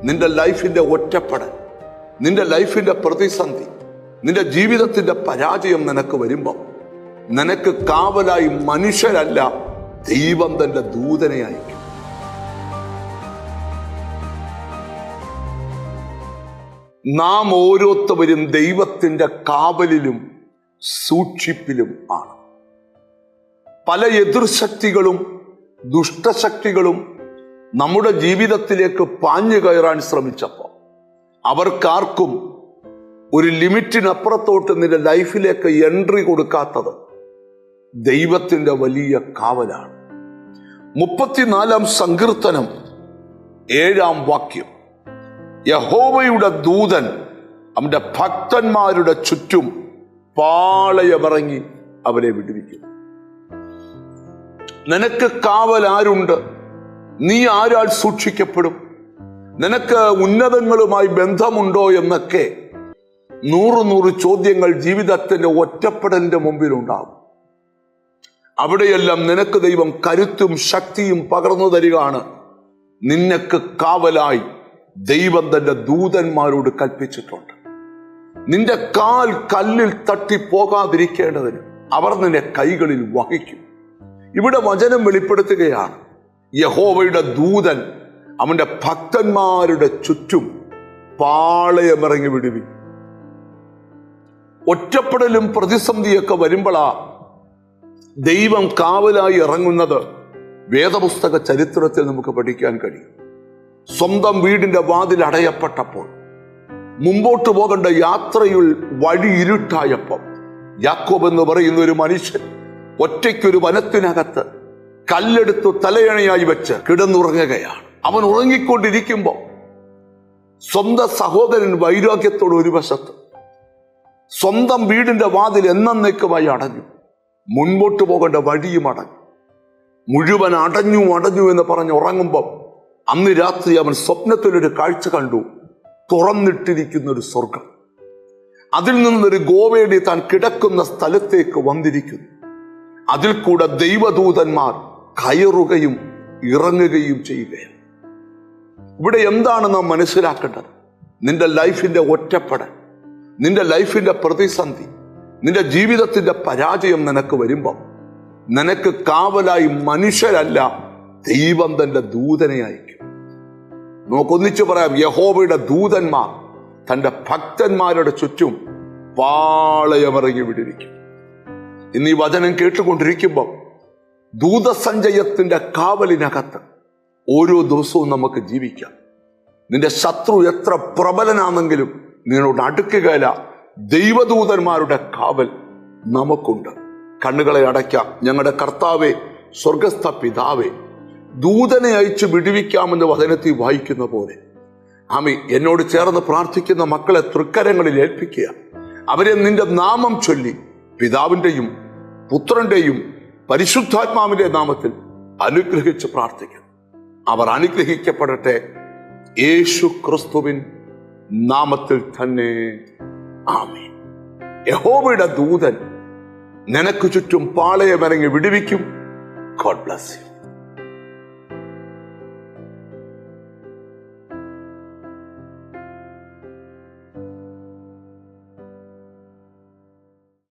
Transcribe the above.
നിന്റെ ലൈഫിന്റെ ഒറ്റപ്പെടൽ, നിന്റെ ലൈഫിന്റെ പ്രതിസന്ധി, നിന്റെ ജീവിതത്തിന്റെ പരാജയം നിനക്ക് വരുമ്പോൾ നിനക്ക് കാവലായി മനുഷ്യരല്ല, ദൈവം തന്റെ ദൂതനെ അയക്കും. നാം ഓരോരുത്തരും ദൈവത്തിന്റെ കാവലിലും സൂക്ഷിപ്പിലും ആണ്. പല എതിർശക്തികളും ദുഷ്ടശക്തികളും നമ്മുടെ ജീവിതത്തിലേക്ക് പാഞ്ഞു കയറാൻ ശ്രമിച്ചപ്പോൾ അവർക്കാർക്കും ഒരു ലിമിറ്റിനപ്പുറത്തോട്ട് നിന്റെ ലൈഫിലേക്ക് എൻട്രി കൊടുക്കാത്തത് ദൈവത്തിന്റെ വലിയ കാവലാണ്. 34 സങ്കീർത്തനം 7 വാക്യം, യഹോവയുടെ ദൂതൻ അവന്റെ ഭക്തന്മാരുടെ ചുറ്റും പാളയമിറങ്ങി അവരെ വിടുവിക്കും. നിനക്ക് കാവൽ ആരുണ്ട്? നീ ആരാൽ സൂക്ഷിക്കപ്പെടും? നിനക്ക് ഉന്നതങ്ങളുമായി ബന്ധമുണ്ടോ എന്നൊക്കെ 100 ചോദ്യങ്ങൾ ജീവിതത്തിന്റെ ഒറ്റപ്പെടലിന്റെ മുമ്പിലുണ്ടാകും. അവിടെയെല്ലാം നിനക്ക് ദൈവം കരുത്തും ശക്തിയും പകർന്നു തരികയാണ്. നിനക്ക് കാവലായി ദൈവം തന്റെ ദൂതന്മാരോട് കൽപ്പിച്ചിട്ടുണ്ട്. നിന്റെ കാൽ കല്ലിൽ തട്ടി പോകാതിരിക്കേണ്ടതിന് അവർ നിന്നെ കൈകളിൽ വഹിക്കും. ഇവിടെ വചനം വെളിപ്പെടുത്തുകയാണ്, യഹോവയുടെ ദൂതൻ അവന്റെ ഭക്തന്മാരുടെ ചുറ്റും പാളയമിറങ്ങി വിടുവിക്കും. ഒറ്റപ്പെടലും പ്രതിസന്ധിയൊക്കെ വരുമ്പോഴാ ദൈവം കാവലായി ഇറങ്ങുന്നത് വേദപുസ്തക ചരിത്രത്തിൽ നമുക്ക് പഠിക്കാൻ കഴിയും. സ്വന്തം വീടിന്റെ വാതിൽ അടയപ്പെട്ടപ്പോൾ, മുമ്പോട്ട് പോകേണ്ട യാത്രയിൽ വഴി ഇരുട്ടായപ്പോൾ, യാക്കോബ് എന്ന് പറയുന്ന ഒരു മനുഷ്യൻ ഒറ്റയ്ക്കൊരു വനത്തിനകത്ത് കല്ലെടുത്ത് തലയണയായി വെച്ച് കിടന്നുറങ്ങുകയാണ്. അവൻ ഉറങ്ങിക്കൊണ്ടിരിക്കുമ്പോൾ സ്വന്തം സഹോദരൻ വൈരാഗ്യത്തോട് ഒരു വശത്ത്, സ്വന്തം വീടിന്റെ വാതിൽ എന്നേക്കുമായി അടഞ്ഞു, മുൻപോട്ട് പോകേണ്ട വഴിയും അടഞ്ഞു, മുഴുവൻ അടഞ്ഞു എന്ന് പറഞ്ഞ് ഉറങ്ങുമ്പോൾ അന്ന് രാത്രി അവൻ സ്വപ്നത്തിലൊരു കാഴ്ച കണ്ടു. തുറന്നിട്ടിരിക്കുന്ന ഒരു സ്വർഗം, അതിൽ നിന്നൊരു ഗോവേടി താൻ കിടക്കുന്ന സ്ഥലത്തേക്ക് വന്നിരിക്കുന്നു. അതിൽ കൂടെ ദൈവദൂതന്മാർ കയറുകയും ഇറങ്ങുകയും ചെയ്യുകയാണ്. ഇവിടെ എന്താണ് നാം മനസ്സിലാക്കേണ്ടത്? നിന്റെ ലൈഫിന്റെ ഒറ്റപ്പെടൽ, നിന്റെ ലൈഫിന്റെ പ്രതിസന്ധി, നിന്റെ ജീവിതത്തിന്റെ പരാജയം നിനക്ക് വരുമ്പോൾ നിനക്ക് കാവലായി മനുഷ്യരല്ല, ദൈവം തന്റെ ദൂതനെ അയക്കും. നമുക്കൊന്നിച്ചു പറയാം, യഹോവയുടെ ദൂതന്മാർ തന്റെ ഭക്തന്മാരുടെ ചുറ്റും പാളയമിറങ്ങി വിടുവിക്കും. ഇന്ന് ഈ വചനം കേട്ടുകൊണ്ടിരിക്കുമ്പോൾ ദൂതസഞ്ചയത്തിന്റെ കാവലിനകത്ത് ഓരോ ദിവസവും നമുക്ക് ജീവിക്കാം. നിന്റെ ശത്രു എത്ര പ്രബലനാണെങ്കിലും നിന്നോട് അടുക്കുകയില്ല. ദൈവദൂതന്മാരുടെ കാവൽ നമുക്കുണ്ട്. കണ്ണുകളെ അടയ്ക്കാം. ഞങ്ങളുടെ കർത്താവേ, സ്വർഗസ്ഥ പിതാവേ, ദൂതനെ അയച്ച് വിടുവിക്കാമെന്ന് വചനത്തിൽ വായിക്കുന്ന പോലെ ആമീൻ, എന്നോട് ചേർന്ന് പ്രാർത്ഥിക്കുന്ന മക്കളെ തൃക്കരങ്ങളിൽ ഏൽപ്പിക്കുക. അവരെ നിന്റെ നാമം ചൊല്ലി പിതാവിന്റെയും പുത്രന്റെയും പരിശുദ്ധാത്മാവിന്റെ നാമത്തിൽ അനുഗ്രഹിച്ച് പ്രാർത്ഥിക്കുന്നു. അവർ അനുഗ്രഹിക്കപ്പെടട്ടെ, യേശു ക്രിസ്തുവിൻ നാമത്തിൽ തന്നെ. ആമേൻ. യഹോവയുടെ ദൂതൻ നിനക്ക് ചുറ്റും പാളയമിറങ്ങി വിടുവിക്കും. God bless you.